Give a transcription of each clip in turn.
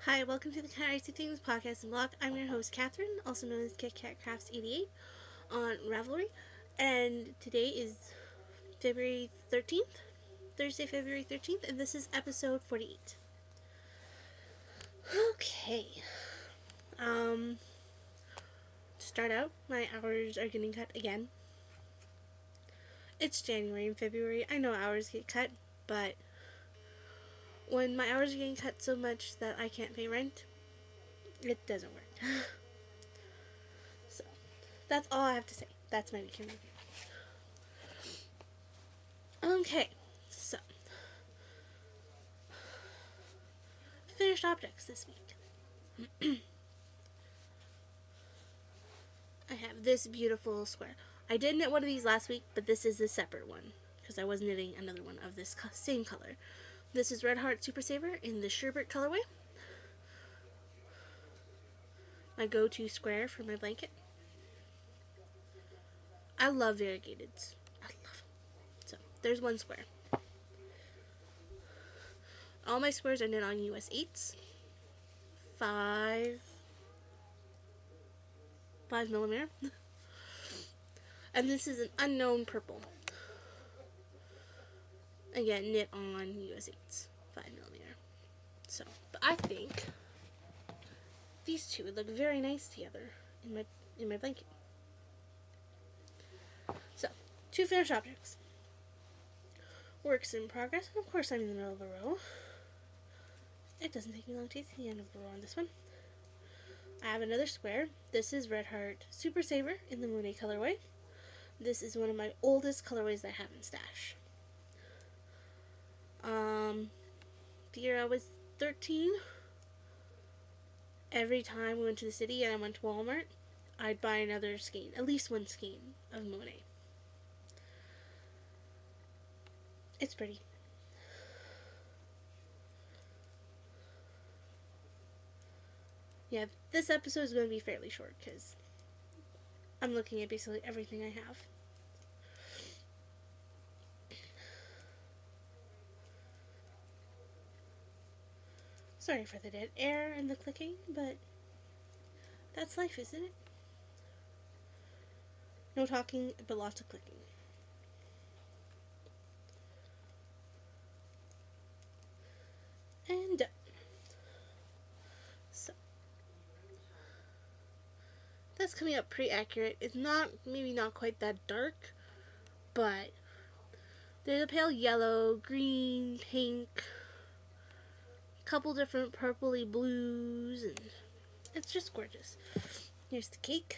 Hi, welcome to the Artsy Things podcast and blog. I'm your host, Catherine, also known as Kit Kat Crafts 88 on Ravelry, and today is February 13th, Thursday, February 13th, and this is episode 48. Okay, to start out, my hours are getting cut again. It's January and February. I know hours get cut, but when my hours are getting cut so much that I can't pay rent, it doesn't work. So, that's all I have to say. That's my weekend review. Okay, so finished objects this week. I have this beautiful square. I did knit one of these last week, but this is a separate one because I was knitting another one of this same color. This is Red Heart Super Saver in the sherbet colorway. My go-to square for my blanket. I love variegateds. I love them. So, there's one square. All my squares are knit on US 8s. 5 millimeter. And this is an unknown purple. Again, knit on US 8s. 5 millimeter. So, but I think these two would look very nice together in my blanket. So, two finished objects. Works in progress, and of course I'm in the middle of a row. It doesn't take me long to get to the end of the row on this one. I have another square. This is Red Heart Super Saver in the Monet colorway. This is one of my oldest colorways I have in stash. The year I was 13, every time we went to the city and I went to Walmart, I'd buy another skein, at least one skein of Monet. It's pretty. Yeah, this episode is going to be fairly short because I'm looking at basically everything I have. Sorry for the dead air and the clicking, but that's life, isn't it? No talking, but lots of clicking. And done. So, that's coming up pretty accurate. It's maybe not quite that dark, but there's a pale yellow, green, pink, couple different purpley blues, and it's just gorgeous. Here's the cake.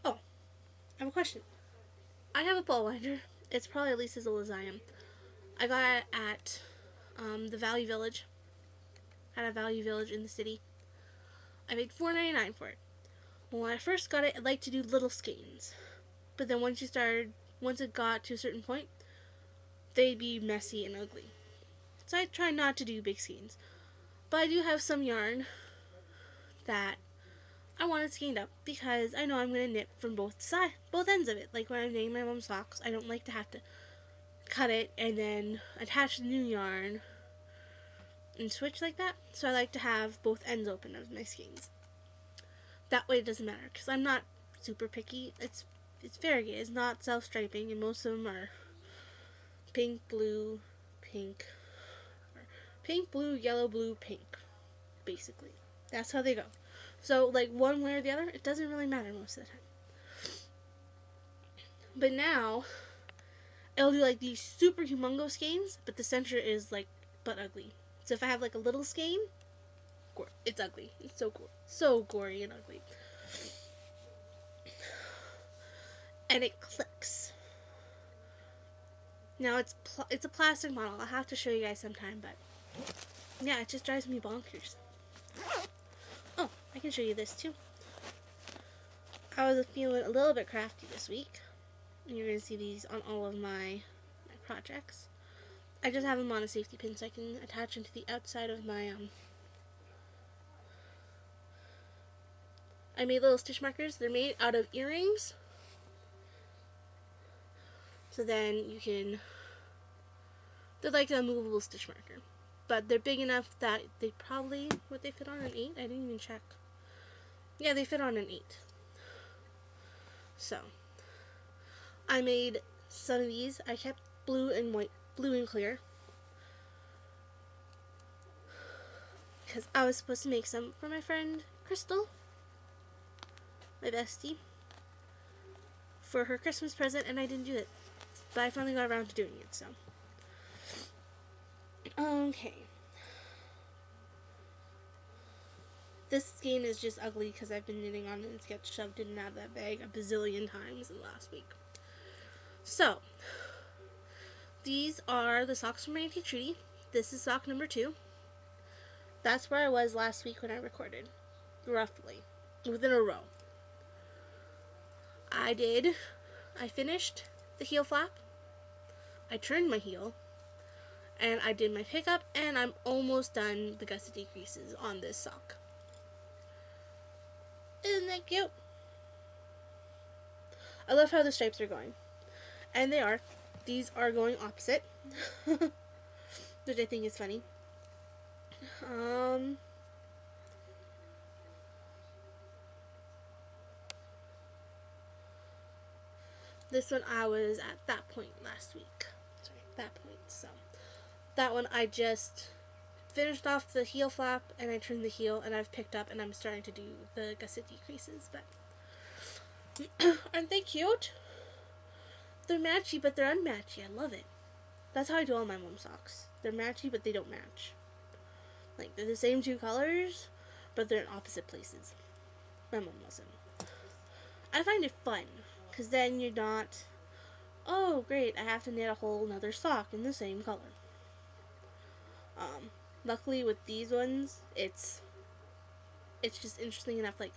Oh, I have a question. I have a ball winder. It's probably at least as old as I am. I got it at the Value Village. At a Value Village in the city. I paid $4.99 for it. When I first got it, I liked to do little skeins. But then once it got to a certain point, they'd be messy and ugly. So I try not to do big skeins. But I do have some yarn that I want it skeined up because I know I'm going to knit from both ends of it. Like when I'm knitting my mom's socks, I don't like to have to cut it and then attach the new yarn and switch like that. So I like to have both ends open of my skeins. That way it doesn't matter because I'm not super picky. It's variegated. It's not self-striping, and most of them are pink, blue, yellow, blue, pink. Basically, that's how they go. So, like one way or the other, it doesn't really matter most of the time. But now, it'll do like these super humongous skeins, but the center is like but ugly. So if I have like a little skein, it's ugly. It's so cool, so gory and ugly. And it clicks. Now it's a plastic model. I'll have to show you guys sometime, but yeah, it just drives me bonkers. Oh, I can show you this too. I was feeling a little bit crafty this week, and you're gonna see these on all of my projects. I just have them on a safety pin so I can attach them to the outside of my I made little stitch markers. They're made out of earrings. So then you can, they're like a movable stitch marker. But they're big enough that they probably, would they fit on an 8? I didn't even check. Yeah, they fit on an 8. So, I made some of these. I kept blue and white, blue and clear. Because I was supposed to make some for my friend Crystal, my bestie, for her Christmas present, and I didn't do it. But I finally got around to doing it, so. Okay. This skein is just ugly because I've been knitting on it and it's got shoved in and out of that bag a bazillion times in the last week. So, these are the socks from Auntie Trudy. This is sock number 2. That's where I was last week when I recorded. Roughly. Within a row. I finished the heel flap. I turned my heel. And I did my pickup. And I'm almost done the gusset decreases on this sock. Isn't that cute? I love how the stripes are going. And they are. These are going opposite. Which I think is funny. This one I was at that point last week. Sorry, that point. So, that one I just finished off the heel flap and I turned the heel and I've picked up and I'm starting to do the gusset decreases. But aren't they cute? They're matchy, but they're unmatchy. I love it. That's how I do all my mom socks. They're matchy, but they don't match. Like, they're the same 2 colors, but they're in opposite places. My mom wasn't. I find it fun, because then you're not, oh, great, I have to knit a whole nother sock in the same color. Luckily with these ones, it's just interesting enough, like,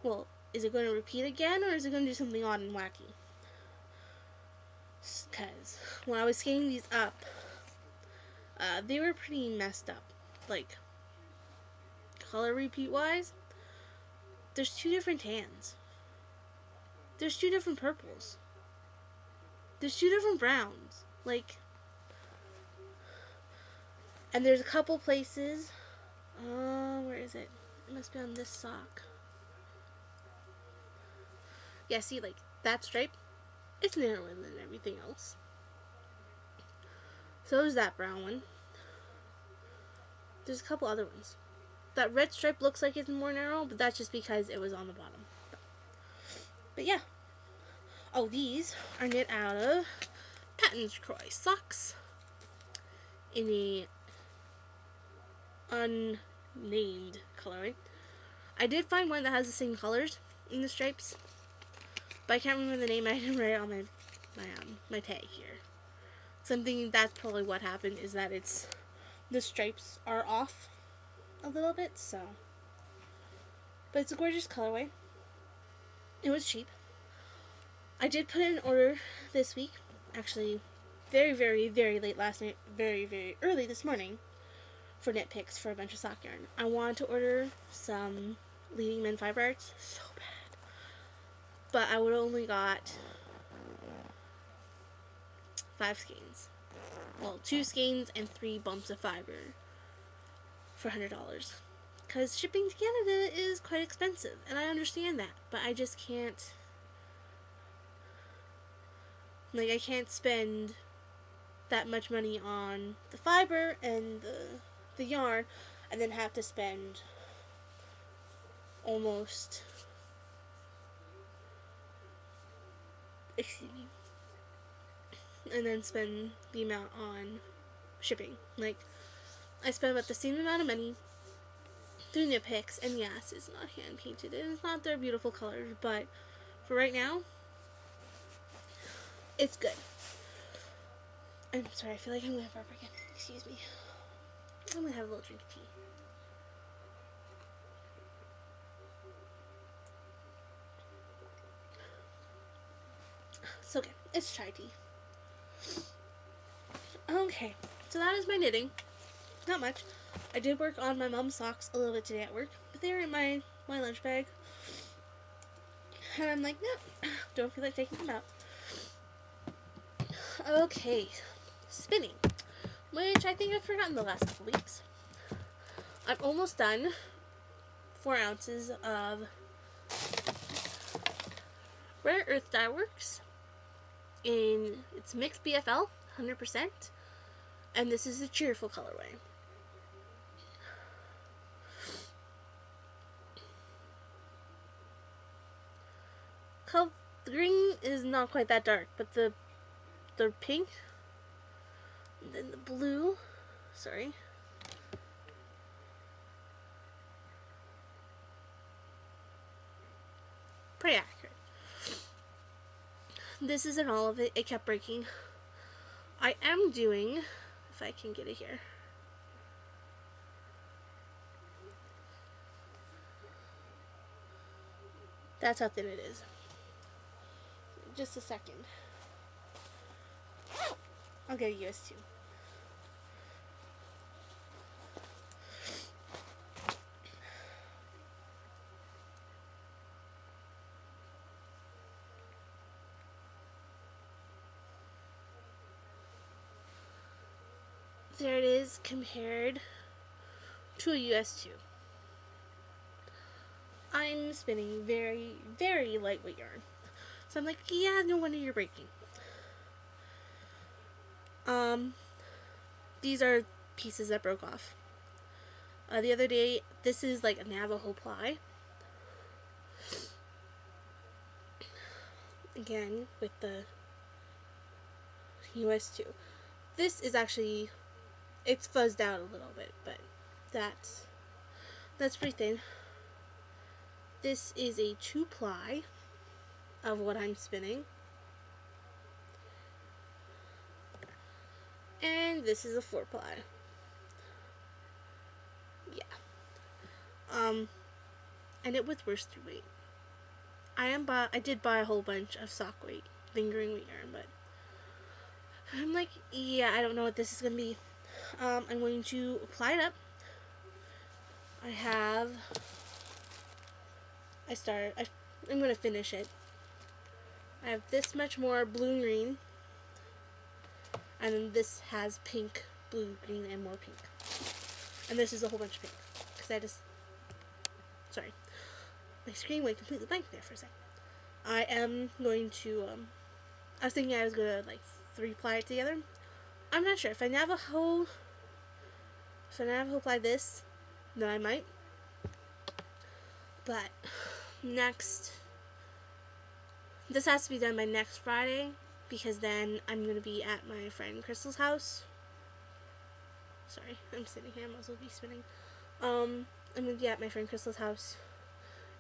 well, is it going to repeat again, or is it going to do something odd and wacky? Because when I was scanning these up, they were pretty messed up. Like, color repeat wise, there's 2 different tans. There's 2 different purples. There's 2 different browns. Like, and there's a couple places, where is it? It must be on this sock. Yeah, see, like, that stripe, it's narrower than everything else. So is that brown one. There's a couple other ones. That red stripe looks like it's more narrow, but that's just because it was on the bottom. But yeah. Oh, these are knit out of Patton's Croy socks in a unnamed colorway. I did find one that has the same colors in the stripes, but I can't remember the name. I didn't write it on my tag here. Something that's probably what happened is that the stripes are off a little bit, so. But it's a gorgeous colorway. It was cheap. I did put in an order this week, actually very, very, very late last night, very, very early this morning, for knit picks for a bunch of sock yarn. I wanted to order some Leading Men Fiber Arts so bad, but I would have only got 5 skeins. Well, 2 skeins and 3 bumps of fiber for $100. Because shipping to Canada is quite expensive, and I understand that, but I just can't. Like, I can't spend that much money on the fiber and the yarn, and then have to spend almost, excuse me, and then spend the amount on shipping. Like, I spent about the same amount of money doing knit picks, and yes, it's not hand painted, and it's not their beautiful colors, but for right now, it's good. I'm sorry, I feel like I'm going to burp again. Excuse me. I'm going to have a little drink of tea. It's okay. It's chai tea. Okay, so that is my knitting. Not much. I did work on my mom's socks a little bit today at work, but they were in my lunch bag. And I'm like, no, don't feel like taking them out. Okay, spinning, which I think I've forgotten the last couple weeks. I'm almost done. 4 ounces of Rare Earth Dye Works in its mixed BFL, 100%, and this is the cheerful colorway. The green is not quite that dark, but the pink, and then the blue, sorry. Pretty accurate. This isn't all of it. It kept breaking. I am doing, if I can get it here. That's how thin it is. Just a second. I'll get a US2. There it is compared to a US2. I'm spinning very, very lightweight yarn. So I'm like, yeah, no wonder you're breaking. These are pieces that broke off. The other day, this is like a Navajo ply. Again, with the US2. This is actually, it's fuzzed out a little bit, but that's pretty thin. This is a 2-ply of what I'm spinning. And this is a 4-ply. Yeah. And it was worse through weight. I did buy a whole bunch of sock weight, lingering weight yarn, but I'm like, yeah, I don't know what this is gonna be. I'm going to apply it up. I'm gonna finish it. I have this much more blue and green, and then this has pink, blue, green, and more pink. And this is a whole bunch of pink, because sorry, my screen went completely blank there for a second. I am going to, I was thinking I was gonna like 3-ply it together. I'm not sure. If I Navajo ply this, then I might. But next, this has to be done by next Friday, because then I'm going to be at my friend Crystal's house. Sorry, I'm sitting here, I might as well be spinning. I'm going to be at my friend Crystal's house,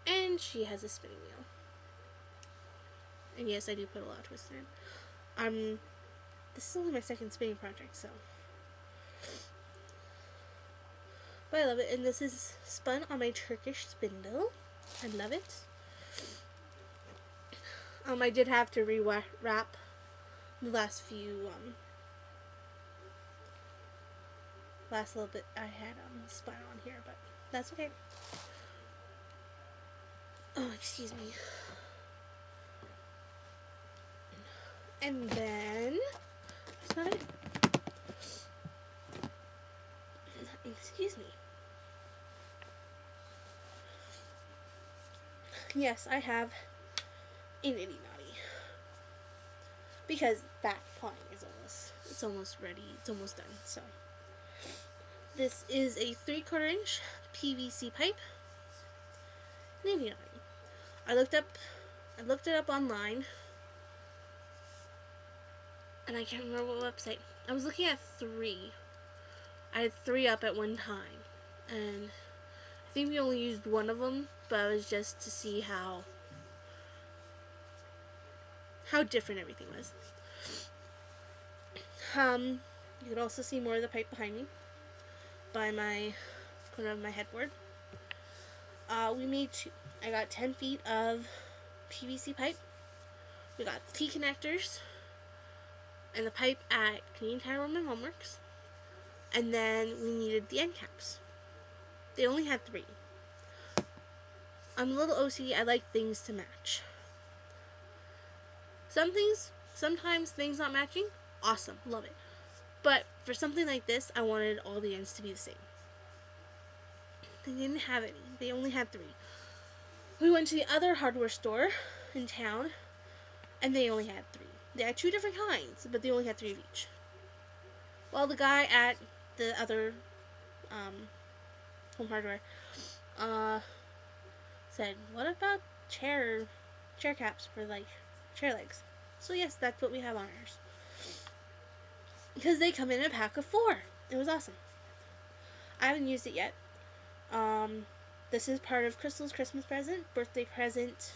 and she has a spinning wheel. And yes, I do put a lot of twist in. This is only my second spinning project, so. But I love it, and this is spun on my Turkish spindle. I love it. I did have to re-wrap the last little bit I had spun on here, but that's okay. Oh, excuse me. And then, that's not it. Excuse me. Yes, I have an itty naughty, because that plying is almost ready. It's almost done. So this is a 3/4 inch PVC pipe. Nitty naughty. I looked it up online, and I can't remember what website. I was looking at 3. I had 3 up at one time, and I think we only used one of them, but it was just to see how different everything was. You can also see more of the pipe behind me by my corner of my headboard. We made 2. I got 10 feet of PVC pipe. We got T connectors and the pipe at Canadian Tire Women Homeworks. And then we needed the end caps. They only had 3. I'm a little OCD. I like things to match. Some things Sometimes things not matching, awesome, love it. But for something like this, I wanted all the ends to be the same. They didn't have any. They only had 3. We went to the other hardware store in town, and they only had 3. They had 2 different kinds, but they only had 3 of each. Well, the guy at the other home hardware said, "What about chair caps for like chair legs?" So yes, that's what we have on ours. Because they come in a pack of 4. It was awesome. I haven't used it yet. This is part of Crystal's Christmas present, birthday present.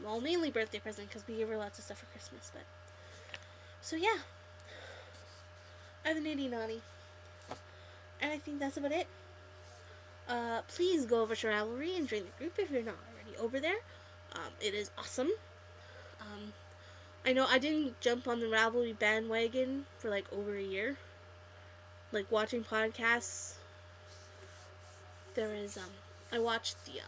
Well, mainly birthday present because we gave her lots of stuff for Christmas. But so yeah, I've been itty naughty, and I think that's about it. Please go over to Ravelry and join the group if you're not already over there. It is awesome. I know I didn't jump on the Ravelry bandwagon for like over a year. Like watching podcasts. There is I watched the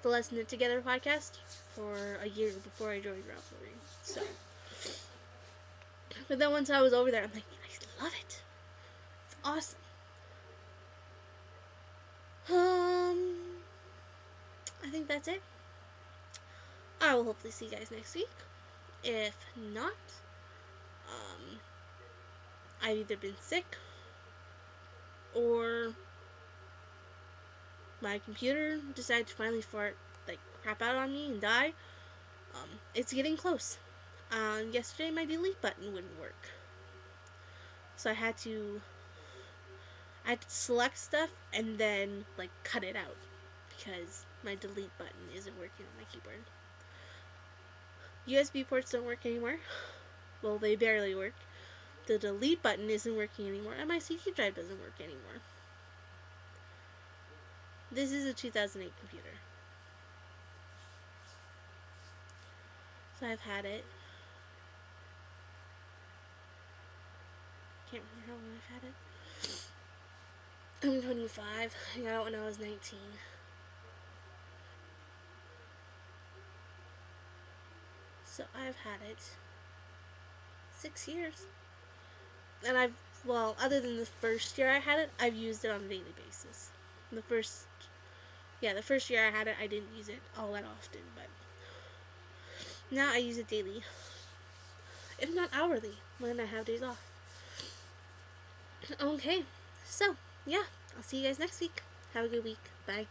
Let's Knit Together podcast for a year before I joined Ravelry. So, but then once I was over there, I'm like, I love it. It's awesome. I think that's it. I will hopefully see you guys next week. If not, I've either been sick or my computer decided to finally fart like crap out on me and die. It's getting close. Yesterday my delete button wouldn't work, so I had to select stuff and then like cut it out because my delete button isn't working on my keyboard. USB ports don't work anymore. Well, they barely work. The delete button isn't working anymore, and my CD drive doesn't work anymore. This is a 2008 computer. So I've had it. Can't remember how long I've had it. I'm 25. I got it when I was 19. So I've had it 6 years. And other than the first year I had it, I've used it on a daily basis. The first year I had it, I didn't use it all that often, but now I use it daily, if not hourly, when I have days off. Okay, so, yeah, I'll see you guys next week. Have a good week. Bye.